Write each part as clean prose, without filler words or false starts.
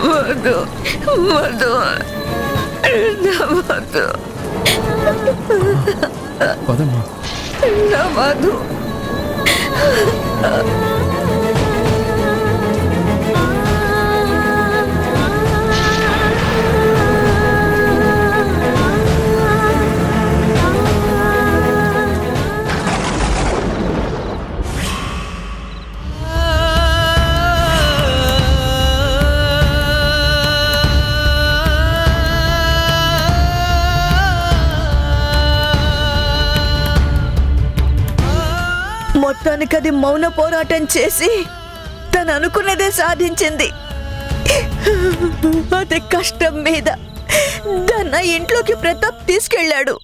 మధు మధు మధు పదమ్మా మధు. మొత్తానికి అది మౌన పోరాటం చేసి తను అనుకున్నదే సాధించింది. అది కష్టం మీద దాన్ని ఇంట్లోకి ప్రతాప్ తీసుకెళ్ళాడు.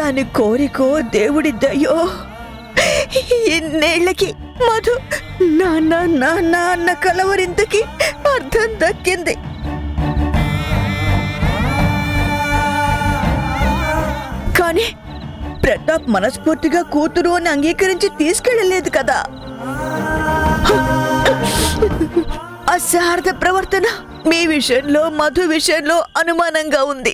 దాని కోరికో దేవుడి దయో ఇన్నేళ్లకి మధు నాన్న నాన్న అన్న కలవరింతకి అర్థం దక్కింది. కానీ ప్రతాప్ మనస్ఫూర్తిగా కూతురు అని అంగీకరించి తీసుకెళ్ళలేదు కదా. అసార్థ ప్రవర్తన మీ విషయంలో మధు విషయంలో అనుమానంగా ఉంది.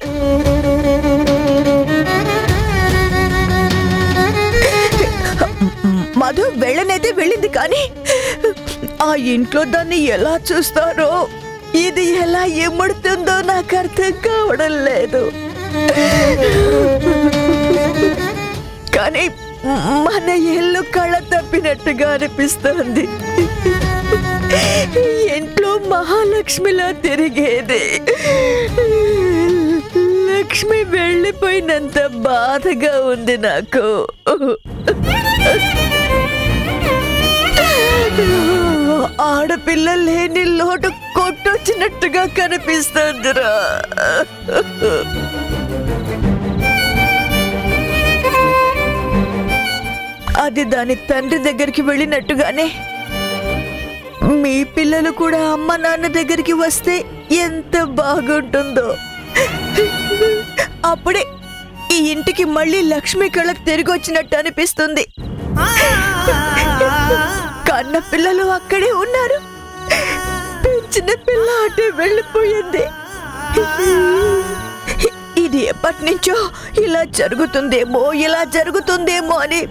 మధు వెళ్ళనైతే వెళ్ళింది, కానీ ఆ ఇంట్లో దాన్ని ఎలా చూస్తారో, ఇది ఎలా ఎమ్ముడుతుందో నాకు అర్థం కావడం లేదు. కానీ మన ఇల్లు కళ తప్పినట్టుగా అనిపిస్తుంది. ఇంట్లో మహాలక్ష్మిలా తిరిగేది లక్ష్మి వెళ్ళిపోయినంత బాధగా ఉంది నాకు. ఆడపిల్ల లేని లోటు కొట్టొచ్చినట్టుగా కనిపిస్తుందిరా. అది దాని తండ్రి దగ్గరికి వెళ్ళినట్టుగానే మీ పిల్లలు కూడా అమ్మ నాన్న దగ్గరికి వస్తే ఎంత బాగుంటుందో. అప్పుడే ఈ ఇంటికి మళ్ళీ లక్ష్మి కళకు తిరిగి వచ్చినట్టు అనిపిస్తుంది. కన్న పిల్లలు అక్కడే ఉన్నారు, పెంచిన పిల్ల అటే వెళ్ళిపోయింది. ఇది ఎప్పటి నుంచో ఇలా జరుగుతుందేమో అని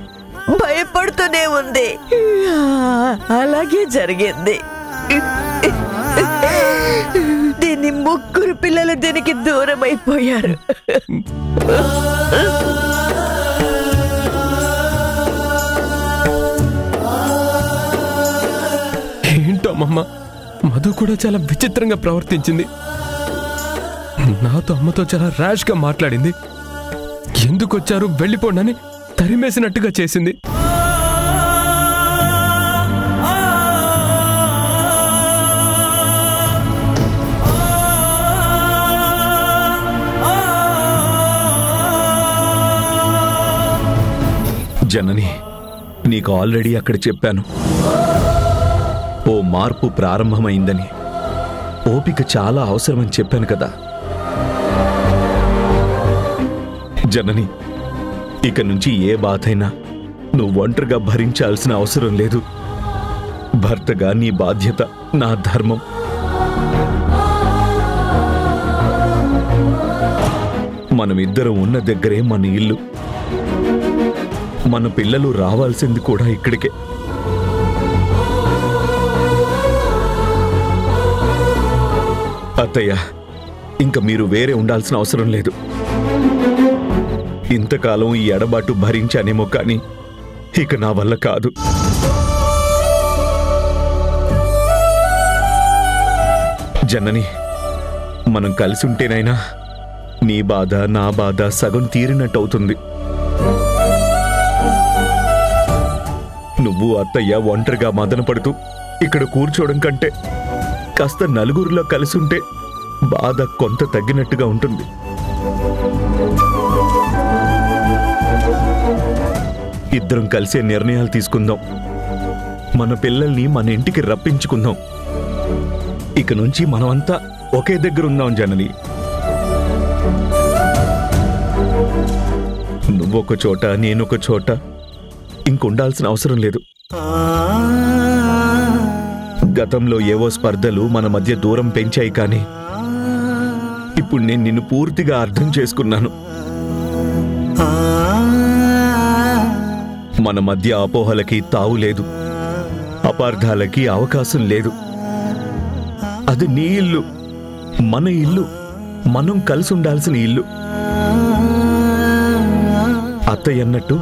భయపడుతూనే ఉంది. అలాగే జరిగింది. దీని ముగ్గురు పిల్లలు దీనికి దూరం అయిపోయారు. ఏంటోమమ్మ, మధు కూడా చాలా విచిత్రంగా ప్రవర్తించింది. నాతో అమ్మతో చాలా ర్యాష్ గా మాట్లాడింది. ఎందుకు వచ్చారు వెళ్ళిపోండి తరిమేసినట్టుగా చేసింది. జనని, నీకు ఆల్రెడీ అక్కడ చెప్పాను, ఓ మార్పు ప్రారంభమైందని. ఓపిక చాలా అవసరమని చెప్పాను కదా జనని. ఇక నుంచి ఏ బాధైనా నువ్వు ఒంటరిగా భరించాల్సిన అవసరం లేదు. భర్తగా నీ బాధ్యత, నా ధర్మం. మనమిద్దరం ఉన్న దగ్గరే మన ఇల్లు. మన పిల్లలు రావాల్సింది కూడా ఇక్కడికే. అత్తయ్య, ఇంక మీరు వేరే ఉండాల్సిన అవసరం లేదు. ఇంతకాలం ఈ ఎడబాటు భరించానేమో కానీ ఇక నా వల్ల కాదు. జనని, మనం కలిసి ఉంటేనైనా నీ బాధ నా బాధ సగం తీరినట్టవుతుంది. నువ్వు అత్తయ్య ఒంటరిగా మదన పడుతూ ఇక్కడ కూర్చోవడం కంటే కాస్త నలుగురిలో కలిసి ఉంటే బాధ కొంత తగ్గినట్టుగా ఉంటుంది. ఇద్దరం కలిసే నిర్ణయాలు తీసుకుందాం. మన పిల్లల్ని మన ఇంటికి రప్పించుకుందాం. ఇక నుంచి మనమంతా ఒకే దగ్గర ఉందాం జనని. నువ్వొక చోట, నేనొక చోట, ఇంకొండాల్సిన అవసరం లేదు. గతంలో ఏవో స్పర్ధలు మన మధ్య దూరం పెంచాయి, కానీ ఇప్పుడు నేను నిన్ను పూర్తిగా అర్థం చేసుకున్నాను. మన మధ్య అపోహలకి తావు లేదు, అపార్థాలకి అవకాశం లేదు. అది నీ ఇల్లు, మన ఇల్లు, మనం కలిసి ఉండాల్సిన ఇల్లు. అత్తయ్య అన్నట్టు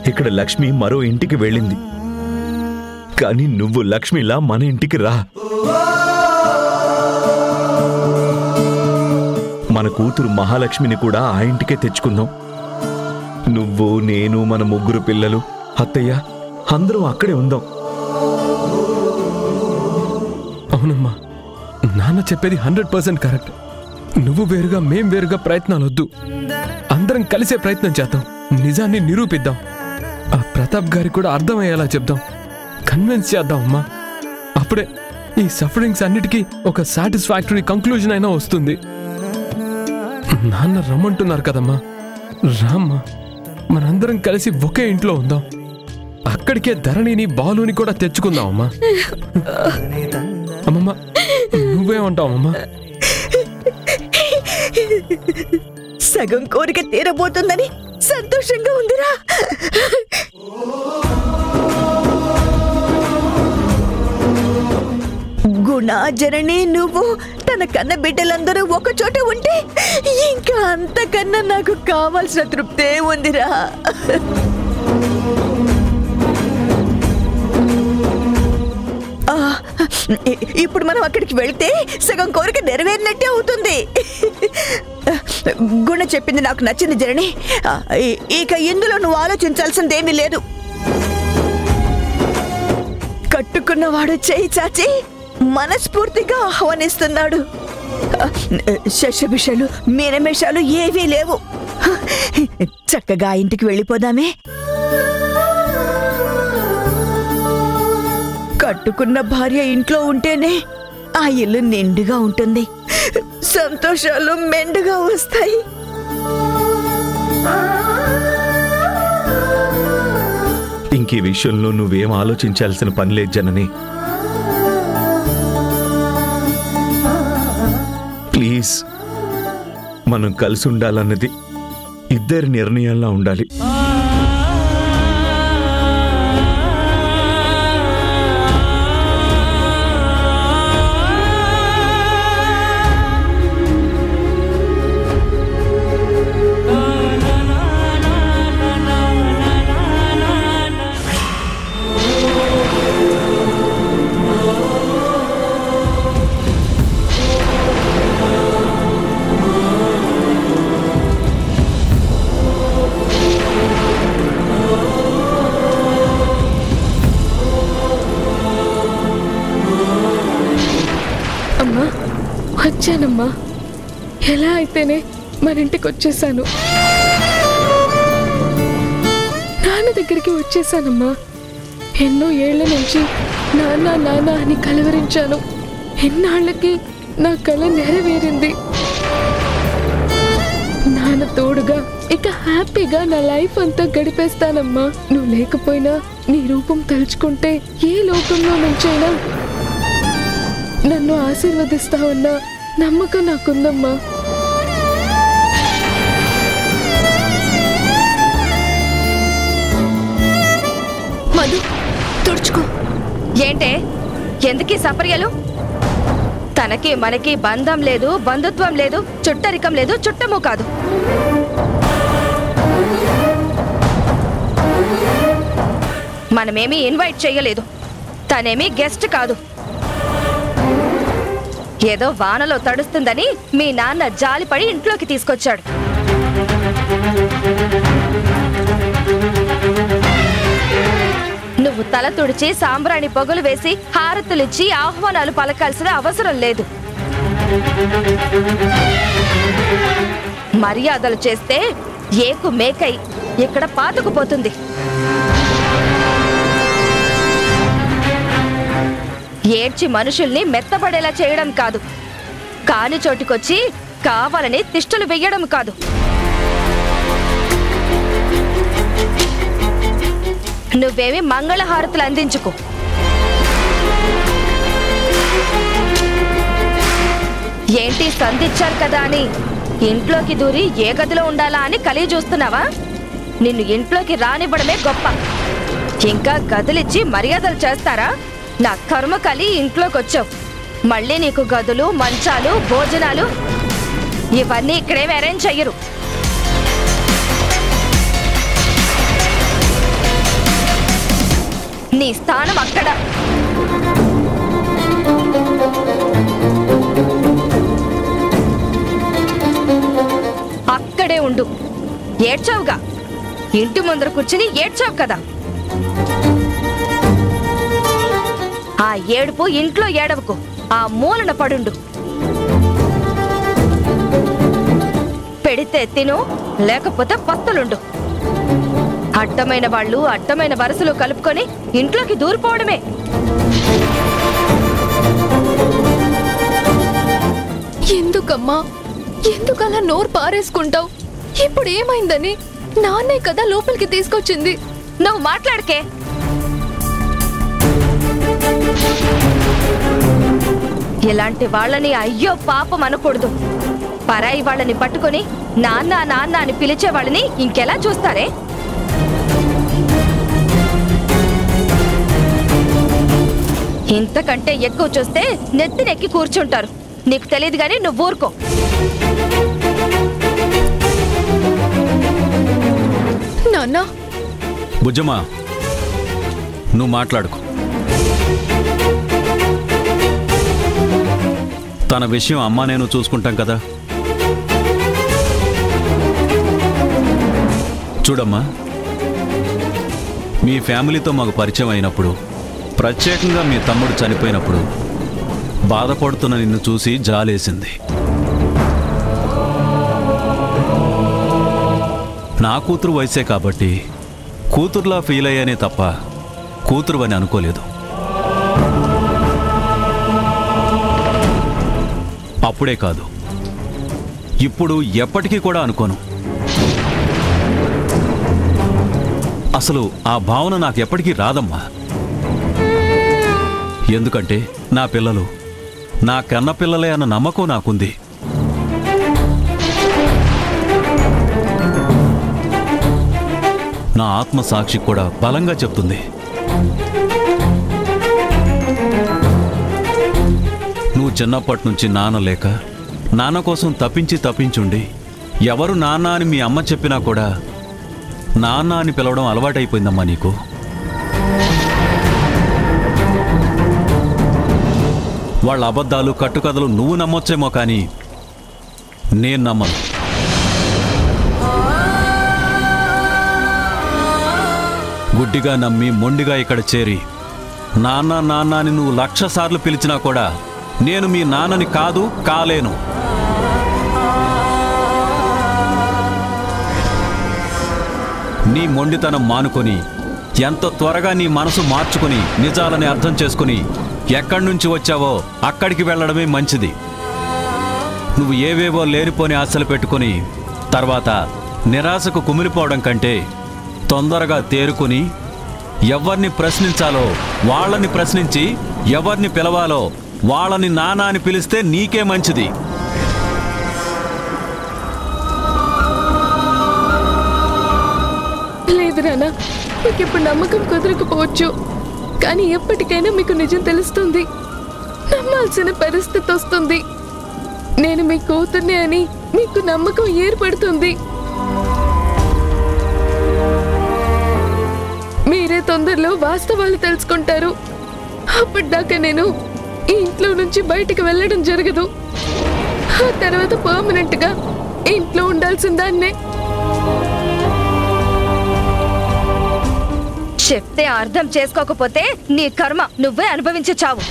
ఇక్కడ లక్ష్మి మరో ఇంటికి వెళ్ళింది, కానీ నువ్వు లక్ష్మిలా మన ఇంటికి రా. మన కూతురు మహాలక్ష్మిని కూడా ఆ ఇంటికే తెచ్చుకుందాం. నువ్వు, నేను, మన 3 పిల్లలు, అత్తయ్య అందరం అక్కడే ఉందాం. అవునమ్మా, నాన్న చెప్పేది 100% కరెక్ట్. నువ్వు వేరుగా మేం వేరుగా ప్రయత్నాలొద్దు. అందరం కలిసే ప్రయత్నం చేద్దాం, నిజాన్ని నిరూపిద్దాం. ఆ ప్రతాప్ గారికి కూడా అర్థమయ్యేలా చెప్దాం, కన్విన్స్ చేద్దాం అమ్మా. అప్పుడే ఈ సఫరింగ్స్ అన్నిటికీ ఒక సాటిస్ఫాక్టరీ కంక్లూజన్ అయినా వస్తుంది. నాన్న రమ్మంటున్నారు కదమ్మా, రామ్మా, మనందరం కలిసి ఒకే ఇంట్లో ఉందాం. అక్కడికే ధరణిని బాలుని కూడా తెచ్చుకుందాం అమ్మా. అమ్మమ్మ, నువ్వేమంటావు అమ్మా? సగం కోరిక తీరబోతుందని సంతోషంగా ఉందిరా. గుణ, జనని, నువ్వు, తన కన్న బిడ్డలందరూ ఒక చోట ఉంటే ఇంకా అంతకన్నా నాకు కావాల్సిన తృప్తే ఉందిరా. ఇప్పుడు మనం అక్కడికి వెళ్తే సగం కోరిక నెరవేరినట్టే అవుతుంది. గుణ చెప్పింది నాకు నచ్చింది జనని. ఇక ఇందులో నువ్వు ఆలోచించాల్సిందేమీ లేదు. కట్టుకున్నవాడు చేయి చాచి మనస్ఫూర్తిగా ఆహ్వానిస్తున్నాడు. శశభిషలు, మీనమేషాలు ఏవీ లేవు. చక్కగా ఇంటికి వెళ్ళిపోదామే. కట్టుకున్న భార్య ఇంట్లో ఉంటేనే ఆ ఇల్లు నిండుగా ఉంటుంది, సంతోషాలు మెండుగా వస్తాయి. ఇంకీ విషయంలో నువ్వేం ఆలోచించాల్సిన పని లేదు జనని. ప్లీజ్, మనం కలిసి ఉండాలన్నది ఇద్దరి నిర్ణయాల్లో ఉండాలి. వచ్చానమ్మా, ఎలా అయితేనే మన ఇంటికి వచ్చేసాను. నాన్న దగ్గరికి వచ్చేసానమ్మా. ఎన్నో ఏళ్ల నుంచి నాన్న నాన్న అని కలవరించాను. ఎన్నాళ్ళకి నా కల నెరవేరింది. నాన్న తోడుగా ఇక హ్యాపీగా నా లైఫ్ అంతా గడిపేస్తానమ్మా. నువ్వు లేకపోయినా నీ రూపం తలుచుకుంటే ఏ లోకంలో నుంచైనా నన్ను ఆశీర్వదిస్తావన్న నమ్మకం నాకుందమ్మా. మధు, తుడుచుకో. ఏంటే ఎందుకీ సపర్యలు? తనకి మనకి బంధం లేదు, బంధుత్వం లేదు, చుట్టరికం లేదు, చుట్టము కాదు. మనమేమీ ఇన్వైట్ చెయ్యలేదు. తనేమీ గెస్ట్ కాదు. ఏదో వానలో తడుస్తుందని మీ నాన్న జాలిపడి ఇంట్లోకి తీసుకొచ్చాడు. నువ్వు తల తుడిచి సాంబ్రాణి పొగలు వేసి హారతులిచ్చి ఆహ్వానాలు పలకాల్సిన అవసరం లేదు. మర్యాదలు చేస్తే ఏకు మేకై ఇక్కడ పాతుకుపోతుంది. ఏడ్చి మనుషుల్ని మెత్తపడేలా చేయడం కాదు, కాని చోటుకొచ్చి కావాలని తిష్టలు వెయ్యడం కాదు. నువ్వేమి మంగళహారతులు అందించుకో. ఏంటి సంధించారు కదా అని ఇంట్లోకి దూరి ఏ గదిలో ఉండాలా అని కలిగి చూస్తున్నావా? నిన్ను ఇంట్లోకి రానివ్వడమే గొప్ప. ఇంకా గదులిచ్చి మర్యాదలు చేస్తారా? నా కర్మ కలి ఇంట్లోకి వచ్చావు. మళ్ళీ నీకు గదులు, మంచాలు, భోజనాలు ఇవన్నీ ఇక్కడేమి అరేంజ్ చెయ్యరు. నీ స్థానం అక్కడ. అక్కడే ఉండు. ఏడ్చావుగా, ఇంటి ముందర కూర్చుని ఏడ్చావు కదా. ఆ ఏడుపు ఇంట్లో ఏడవకు, ఆ మూలన పడుండు. పెడితే తిను, లేకపోతే పత్తులుండు. అడ్డమైన వాళ్ళు అడ్డమైన వరుసలు కలుపుకొని ఇంట్లోకి దూరిపోవడమే. ఎందుకమ్మా, ఎందుకలా నోరు పారేసుకుంటావు? ఇప్పుడు ఏమైందని? నాన్నే కదా లోపలికి తీసుకొచ్చింది. నువ్వు మాట్లాడకే. ఇలాంటి వాళ్ళని అయ్యో పాపం అనకూడదు. పరాయి వాళ్ళని పట్టుకొని నాన్న నాన్న అని పిలిచే వాళ్ళని ఇంకెలా చూస్తారే? ఇంతకంటే ఎక్కువ చూస్తే నెత్తినెక్కి కూర్చుంటారు. నీకు తెలియదు గాని నువ్వు ఊరుకో. నాన్న, బుజ్జమ్మా, నువ్వు మాట్లాడుకో. తన విషయం అమ్మా నేను చూసుకుంటాం కదా. చూడమ్మా, మీ ఫ్యామిలీతో మాకు పరిచయం అయినప్పుడు, ప్రత్యేకంగా మీ తమ్ముడు చనిపోయినప్పుడు బాధపడుతున్న నిన్ను చూసి జాలేసింది. నా కూతురు వయసే కాబట్టి కూతురులా ఫీల్ అయ్యానే తప్ప కూతురు అని అనుకోలేదు. అప్పుడే కాదు, ఇప్పుడు ఎప్పటికీ కూడా అనుకోను. అసలు ఆ భావన నాకు ఎప్పటికీ రాదమ్మా. ఎందుకంటే నా పిల్లలు నా కన్న పిల్లలే అన్న నమ్మకం నాకుంది. నా ఆత్మసాక్షి కూడా బలంగా చెప్తుంది. నువ్వు చిన్నప్పటి నుంచి నాన్న లేక నాన్న కోసం తప్పించుండి ఎవరు నాన్న అని మీ అమ్మ చెప్పినా కూడా నాన్న అని పిలవడం అలవాటైపోయిందమ్మా నీకు. వాళ్ళ అబద్ధాలు కట్టుకథలు నువ్వు నమ్మొచ్చేమో కానీ నేను నమ్మను. గుడ్డిగా నమ్మి మొండిగా ఇక్కడ చేరి నాన్న నాన్న అని నువ్వు 1,00,000 సార్లు పిలిచినా కూడా నేను మీ నాన్నని కాదు, కాలేను. నీ మొండితనం మానుకొని ఎంత త్వరగా నీ మనసు మార్చుకుని నిజాలని అర్థం చేసుకుని ఎక్కడి నుంచి వచ్చావో అక్కడికి వెళ్ళడమే మంచిది. నువ్వు ఏవేవో లేనిపోని ఆశలు పెట్టుకుని తర్వాత నిరాశకు కుమిలిపోవడం కంటే తొందరగా తేరుకుని ఎవరిని ప్రశ్నించాలో వాళ్ళని ప్రశ్నించి ఎవరిని పిలవాలో వాళ్ళని నాన్న అని పిలిస్తే నీకే మంచిది. లేదు నాన్న, మీకు ఇప్పుడు నమ్మకం కుదరకపోవచ్చు, కానీ ఎప్పటికైనా మీకు నిజం తెలుస్తుంది. నమ్మాల్సిన పరిస్థితి వస్తుంది. నేను మీ కూతుర్ని అని మీకు నమ్మకం ఏర్పడుతుంది. మీరే తొందరలో వాస్తవాలు తెలుసుకుంటారు. అప్పటిదాకా నేను ఈ ఇంట్లో నుంచి బయటికి వెళ్ళడం జరగదు. ఆ తర్వాత పర్మనెంట్ గా ఇంట్లో ఉండాల్సిందాన్నే. చెప్తే అర్థం చేసుకోకపోతే నీ కర్మ నువ్వే అనుభవించి చావు.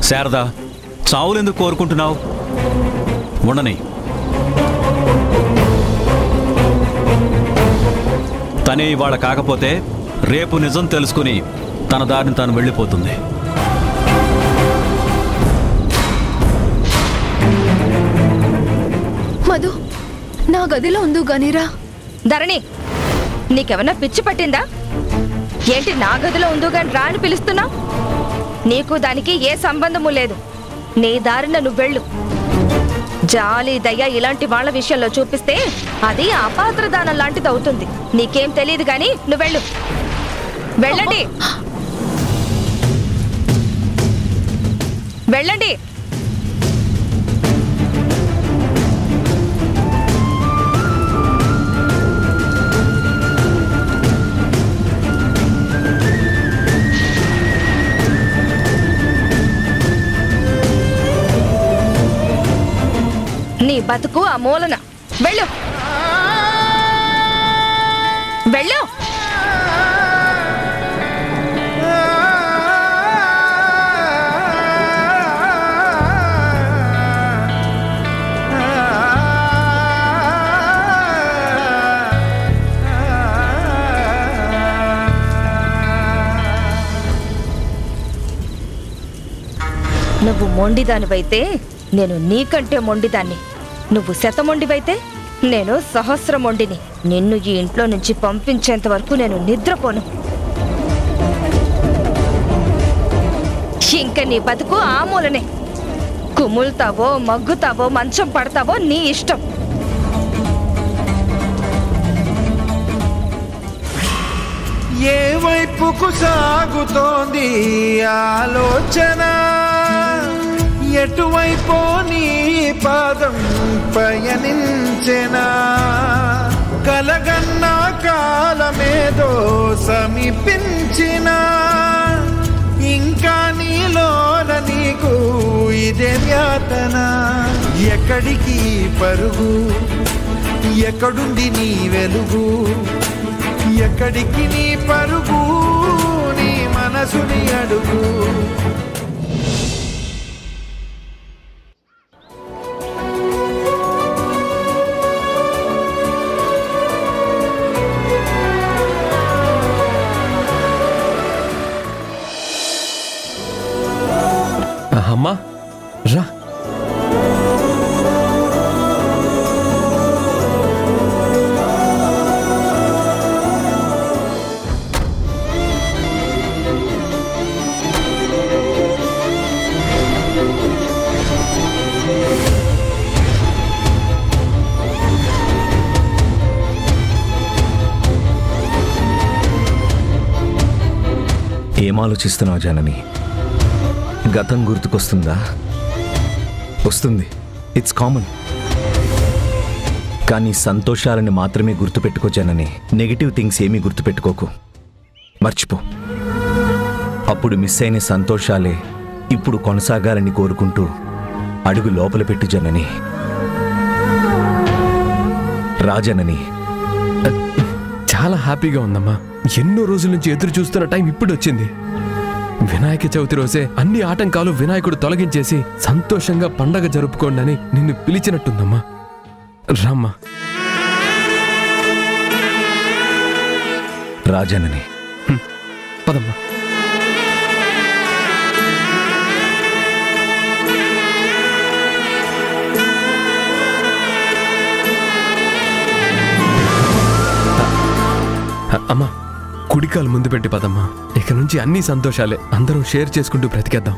శారదా, చావులెందుకు కోరుకుంటున్నావు? ఉండని. తనే ఇవాళ కాకపోతే రేపు నిజం తెలుసుకుని తన దారిని తాను వెళ్ళిపోతుంది. మధు, నా గదిలో ఉందు గానీరా. ధరణి, నీకెవన్నా పిచ్చి పట్టిందా? ఏంటి నా గదిలో ఉందో గాని రాని పిలుస్తున్నావు? నీకు దానికి ఏ సంబంధము లేదు. నీ దారిన నువ్వు వెళ్ళు. జాలి దయ ఇలాంటి వాళ్ళ విషయంలో చూపిస్తే అది అపాత్రదానం లాంటిది అవుతుంది. నీకేం తెలియదు గాని నువ్వు వెళ్ళు. వెళ్ళండి, వెళ్ళండి. నీ బతుకు ఆ మూలన. వెళ్ళు, వెళ్ళు. నువ్వు మొండిదానివైతే నేను నీకంటే మొండిదాన్ని. నువ్వు శతమొండివైతే నేను సహస్రమొండిని. నిన్ను ఈ ఇంట్లో నుంచి పంపించేంత వరకు నేను నిద్రపోను. ఇంక నీ బతుకు ఆ మూలనే. కుముల్తావో మగ్గుతావో మంచం పడతావో నీ ఇష్టం. ఏ వైపుకు సాగుతోంది ఆలోచన, ఎటువైపో నీ పాదం పయనించెనా, కలగన్నా కాలమేదో సమీపించిన, ఇంకా నీలోన నీకు ఇదే యాతన. ఎక్కడికి పరుగు, ఎక్కడుంది నీ వెలుగు, ఎక్కడికి నీ పరుగు, నీ మనసుని అడుగు. అమ్మా రా. ఏం ఆలోచిస్తున్నావు జనని? గతం గుర్తుకొస్తుందా? వస్తుంది, ఇట్స్ కామన్. కానీ సంతోషాలని మాత్రమే గుర్తుపెట్టుకో జనని. నెగిటివ్ థింగ్స్ ఏమీ గుర్తుపెట్టుకోకు, మర్చిపో. అప్పుడు మిస్ అయిన సంతోషాలే ఇప్పుడు కొనసాగాలని కోరుకుంటూ అడుగు లోపల పెట్టు జనని. రాజనని. చాలా హ్యాపీగా ఉందమ్మా. ఎన్నో రోజుల నుంచి ఎదురు చూస్తున్న టైం ఇప్పుడు వచ్చింది. వినాయక చవితి రోజే అన్ని ఆటంకాలు వినాయకుడు తొలగించేసి సంతోషంగా పండగ జరుపుకోండి అని నిన్ను పిలిచినట్టుందమ్మా. రామ్మా. రాజనని. పదమ్మా. అమ్మా, కుడికాలు ముందు పెట్టి పదమ్మా. ఇక నుంచి అన్ని సంతోషాలే. అందరం షేర్ చేసుకుంటూ బ్రతికేద్దాం.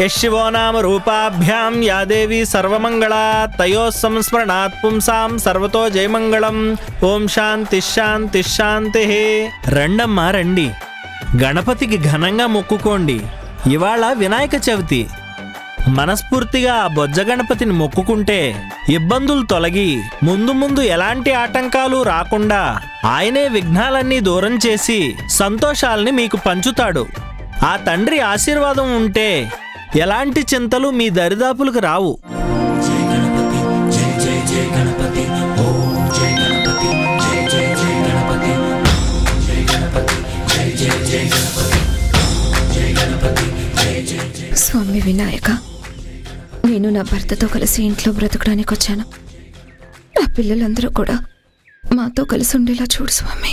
यशिवो नाम रूपाभ्यां या देवी सर्वमंगला तयो संस्मरणात् पुंसां सर्वतो जयमंगलम्. ओम शांति शांति शांति. రండమ్మా రండి, గణపతికి ఘనంగా మొక్కుకోండి. ఇవాళ వినాయక చవితి. మనస్ఫూర్తిగా ఆ బొజ్జ గణపతిని మొక్కుకుంటే ఇబ్బందులు తొలగి ముందు ముందు ఎలాంటి ఆటంకాలు రాకుండా ఆయనే విఘ్నాలన్నీ దూరం చేసి సంతోషాల్ని మీకు పంచుతాడు. ఆ తండ్రి ఆశీర్వాదం ఉంటే ఎలాంటి చింతలు మీ దరిదాపులకు రావు. జై గణపతి. భర్తతో కలిసి ఇంట్లో బ్రతకడానికి వచ్చాను. నా పిల్లలందరూ కూడా మాతో కలిసి ఉండేలా చూడు స్వామి.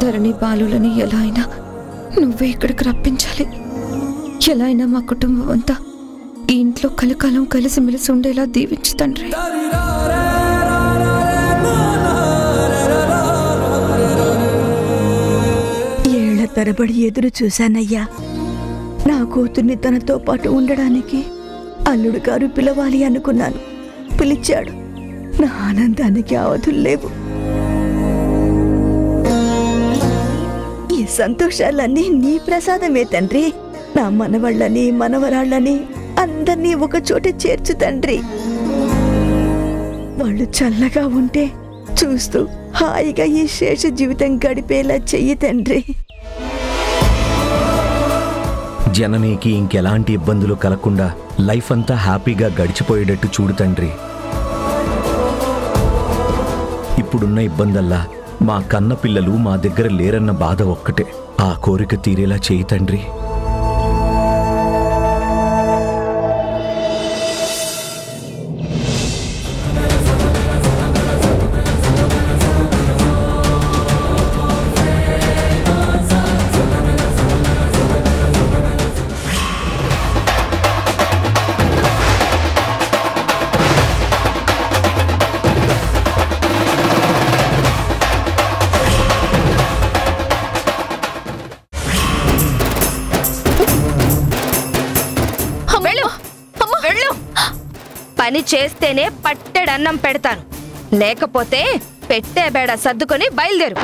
ధరణి బాలులని ఎలా అయినా నువ్వే ఇక్కడికి రప్పించాలి. ఎలా అయినా మా కుటుంబం అంతా ఈ ఇంట్లో కలకాలం కలిసిమెలిసి ఉండేలా దీవించు తండ్రి. ఏళ్ల తరబడి ఎదురు చూశానయ్యా. నా కూతుర్ని తనతో పాటు ఉండడానికి అల్లుడు గారు పిలవాలి అనుకున్నాను. పిలిచాడు. నా ఆనందానికి అవధులు లేవు. ఈ సంతోషాలన్నీ నీ ప్రసాదమే తండ్రి. నా మనవళ్ళని మనవరాళ్ళని అందరినీ ఒక చోట చేర్చు తండ్రి. వాళ్ళు చల్లగా ఉంటే చూస్తూ హాయిగా ఈ శేష జీవితం గడిపేలా చెయ్యి తండ్రి. జననికి ఇంకెలాంటి ఇబ్బందులు కలగకుండా లైఫ్ అంతా హ్యాపీగా గడిచిపోయేటట్టు చూడు తండ్రి. ఇప్పుడున్న ఇబ్బందల్లా మా కన్న పిల్లలు మా దగ్గర లేరన్న బాధ ఒక్కటే. ఆ కోరిక తీరేలా చేయి తండ్రి. పని చేస్తేనే పట్టెడన్నం పెడతాను, లేకపోతే పెట్టే బేడ సర్దుకొని బయలుదేరు.